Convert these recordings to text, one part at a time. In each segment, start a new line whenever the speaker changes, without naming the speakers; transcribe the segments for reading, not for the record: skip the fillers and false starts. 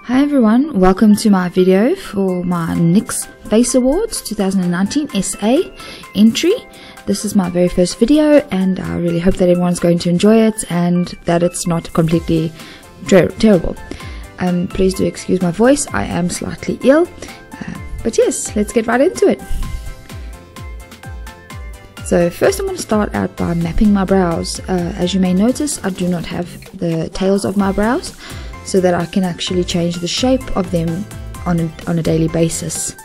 Hi everyone, welcome to my video for my NYX Face Awards 2019 SA entry. This is my very first video and I really hope that everyone's going to enjoy it and that it's not completely terrible. Please do excuse my voice, I am slightly ill, but yes, let's get right into it. So first I'm going to start out by mapping my brows. As you may notice, I do not have the tails of my brows, so that I can actually change the shape of them on a daily basis.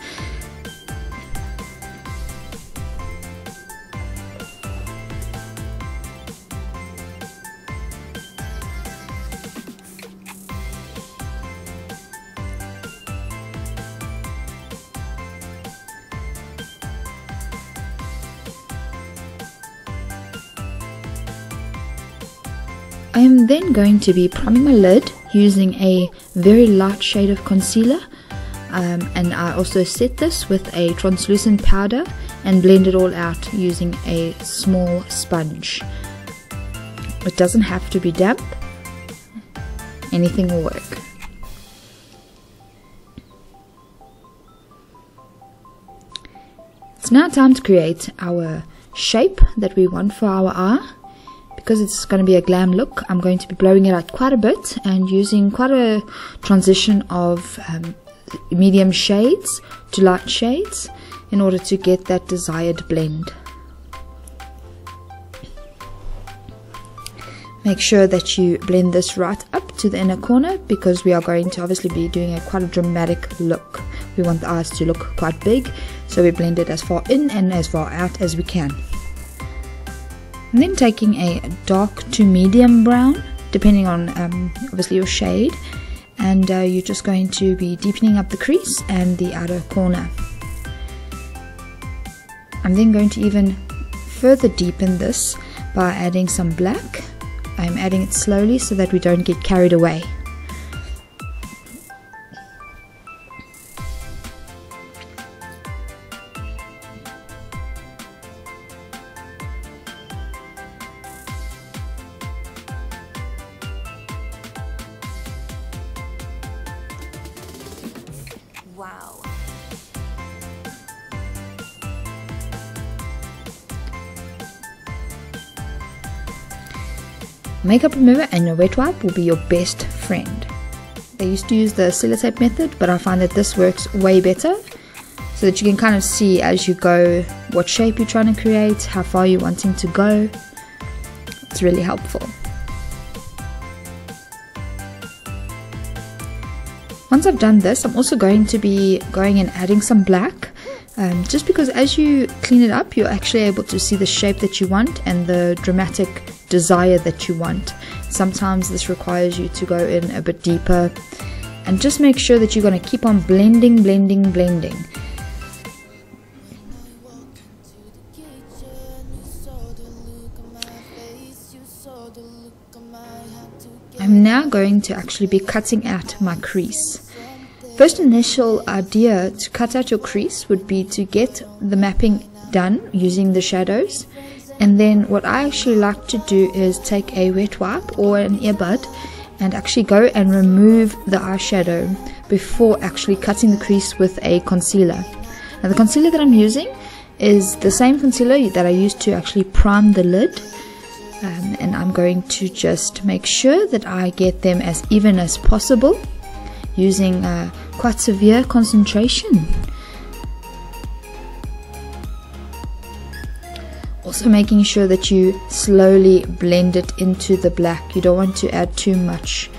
I am then going to be priming my lid using a very light shade of concealer, and I also set this with a translucent powder and blend it all out using a small sponge. It doesn't have to be damp, anything will work. It's now time to create our shape that we want for our eye. Because it's going to be a glam look, I'm going to be blowing it out quite a bit and using quite a transition of medium shades to light shades in order to get that desired blend. Make sure that you blend this right up to the inner corner because we are going to obviously be doing quite a dramatic look. We want the eyes to look quite big, so we blend it as far in and as far out as we can. And then taking a dark to medium brown, depending on obviously your shade, and you're just going to be deepening up the crease and the outer corner. I'm then going to even further deepen this by adding some black. I'm adding it slowly so that we don't get carried away.
Wow.
Makeup remover and a wet wipe will be your best friend. I used to use the sellotape method, but I find that this works way better so that you can kind of see as you go what shape you're trying to create, how far you're wanting to go. It's really helpful. Once I've done this, I'm also going to be going and adding some black, just because as you clean it up, you're actually able to see the shape that you want and the dramatic desire that you want. Sometimes this requires you to go in a bit deeper, and just make sure that you're going to keep on blending. I'm now going to actually be cutting out my crease. First initial idea to cut out your crease would be to get the mapping done using the shadows, and then what I actually like to do is take a wet wipe or an earbud and actually go and remove the eyeshadow before actually cutting the crease with a concealer. Now the concealer that I'm using is the same concealer that I used to actually prime the lid. And I'm going to just make sure that I get them as even as possible using quite severe concentration. Also making sure that you slowly blend it into the black. You don't want to add too much.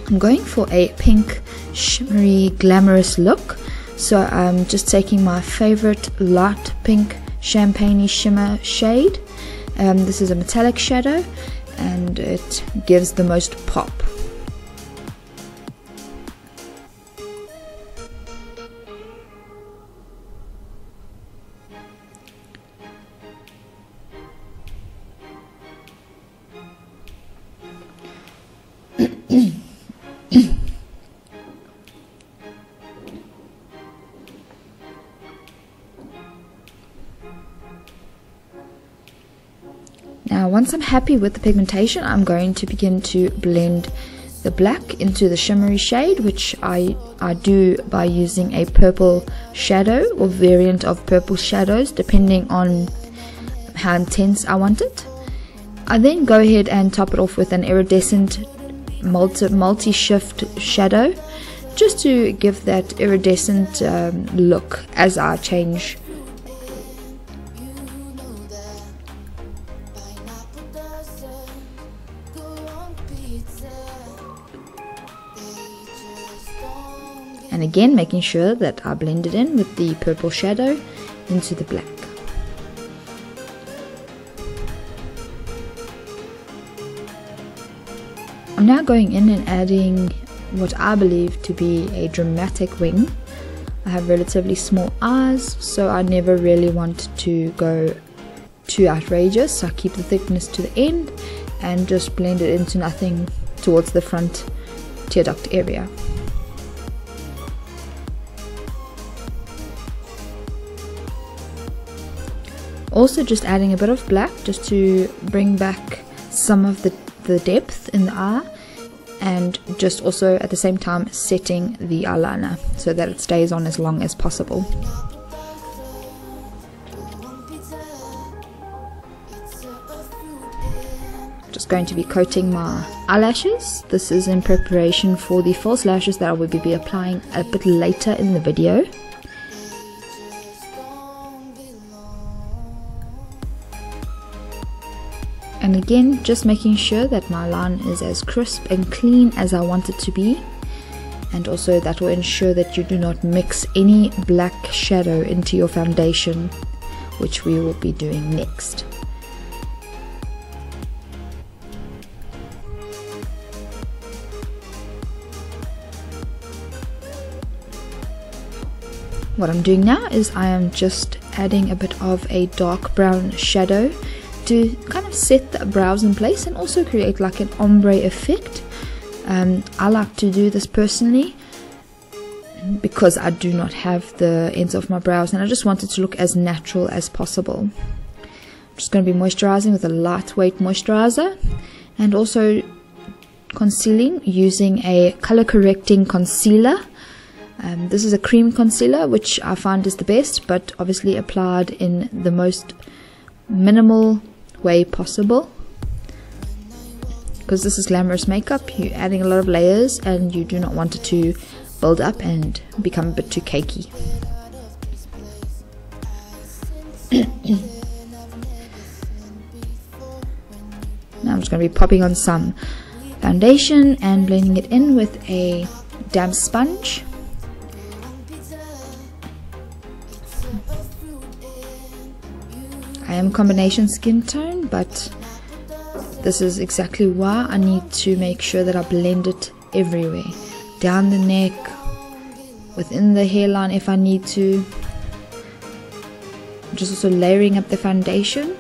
I'm going for a pink shimmery glamorous look. So I'm just taking my favorite light pink champagne shimmer shade. This is a metallic shadow and it gives the most pop. once I'm happy with the pigmentation, I'm going to begin to blend the black into the shimmery shade, which I do by using a purple shadow or variant of purple shadows, depending on how intense I want it. I then go ahead and top it off with an iridescent multi-shift shadow, just to give that iridescent look as I change. And again, making sure that I blend it in with the purple shadow into the black. I'm now going in and adding what I believe to be a dramatic wing. I have relatively small eyes, so I never really want to go too outrageous. So I keep the thickness to the end and just blend it into nothing towards the front tear duct area. Also just adding a bit of black just to bring back some of the depth in the eye, and just also at the same time setting the eyeliner so that it stays on as long as possible. Just going to be coating my eyelashes. This is in preparation for the false lashes that I will be applying a bit later in the video. And again, just making sure that my line is as crisp and clean as I want it to be. And also that will ensure that you do not mix any black shadow into your foundation, which we will be doing next. What I'm doing now is I am just adding a bit of a dark brown shadow to kind of set the brows in place and also create like an ombre effect. I like to do this personally because I do not have the ends of my brows and I just want it to look as natural as possible. I'm just going to be moisturizing with a lightweight moisturizer and also concealing using a color correcting concealer. This is a cream concealer, which I find is the best, but obviously applied in the most minimal way possible, because this is glamorous makeup. You're adding a lot of layers and you do not want it to build up and become a bit too cakey. Now I'm just going to be popping on some foundation and blending it in with a damp sponge. I am combination skin tone, but this is exactly why I need to make sure that I blend it everywhere. Down the neck, within the hairline if I need to. Just also layering up the foundation.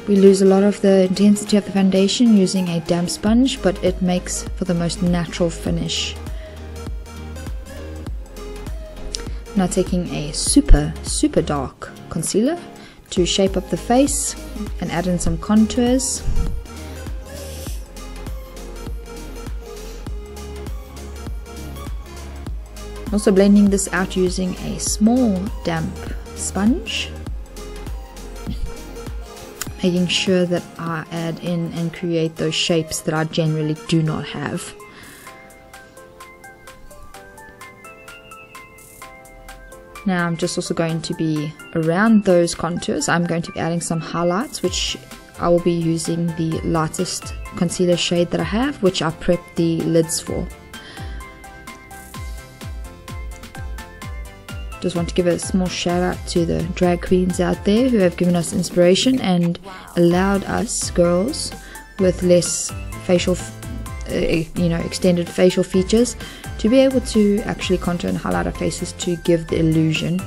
We lose a lot of the intensity of the foundation using a damp sponge, but it makes for the most natural finish. Now taking a super dark concealer to shape up the face and add in some contours. Also blending this out using a small damp sponge, making sure that I add in and create those shapes that I generally do not have. Now I'm just also going to be around those contours, I'm going to be adding some highlights, which I will be using the lightest concealer shade that I have, which I prepped the lids for. Just want to give a small shout out to the drag queens out there who have given us inspiration and allowed us girls with less facial, extended facial features to be able to actually contour and highlight our faces to give the illusion.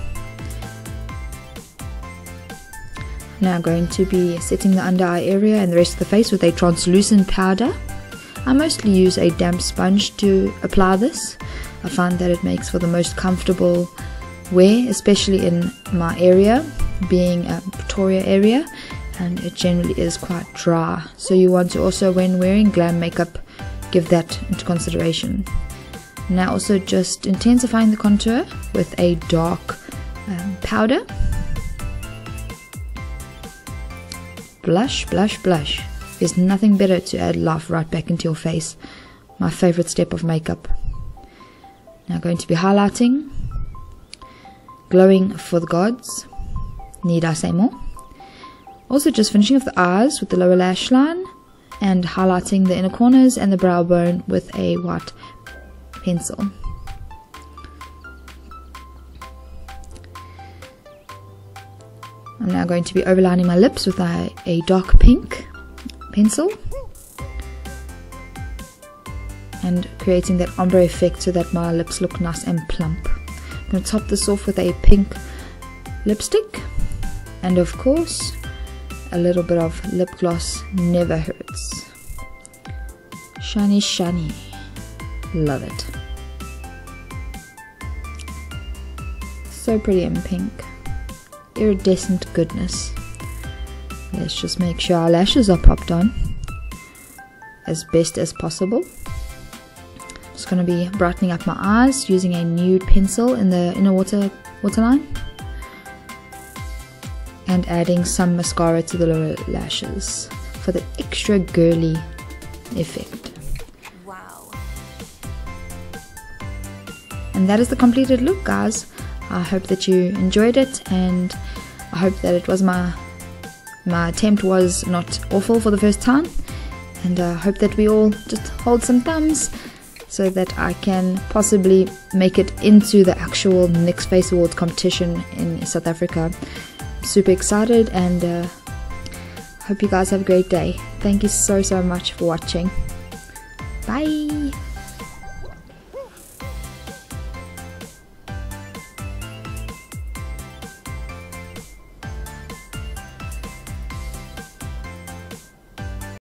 Now I'm going to be setting the under eye area and the rest of the face with a translucent powder. I mostly use a damp sponge to apply this. I find that it makes for the most comfortable wear, especially in my area, being a Pretoria area. and it generally is quite dry, so you want to also, when wearing glam makeup, give that into consideration. Now also just intensifying the contour with a dark powder. Blush, blush, blush. There's nothing better to add life right back into your face. My favorite step of makeup. Now going to be highlighting. Glowing for the gods. Need I say more? Also just finishing off the eyes with the lower lash line and highlighting the inner corners and the brow bone with a white pencil. I'm now going to be overlining my lips with a dark pink pencil and creating that ombre effect so that my lips look nice and plump. I'm going to top this off with a pink lipstick, and of course a little bit of lip gloss never hurts. Shiny, shiny. Love it. So pretty in pink. Iridescent goodness. Let's just make sure our lashes are popped on as best as possible. Just going to be brightening up my eyes using a nude pencil in the inner waterline, and adding some mascara to the lower lashes for the extra girly effect.
Wow.
And that is the completed look, guys. I hope that you enjoyed it, and I hope that it was my attempt was not awful for the first time, and I hope that we all just hold some thumbs so that I can possibly make it into the actual Next Face Awards competition in South Africa. I'm super excited, and hope you guys have a great day. Thank you so much for watching. Bye.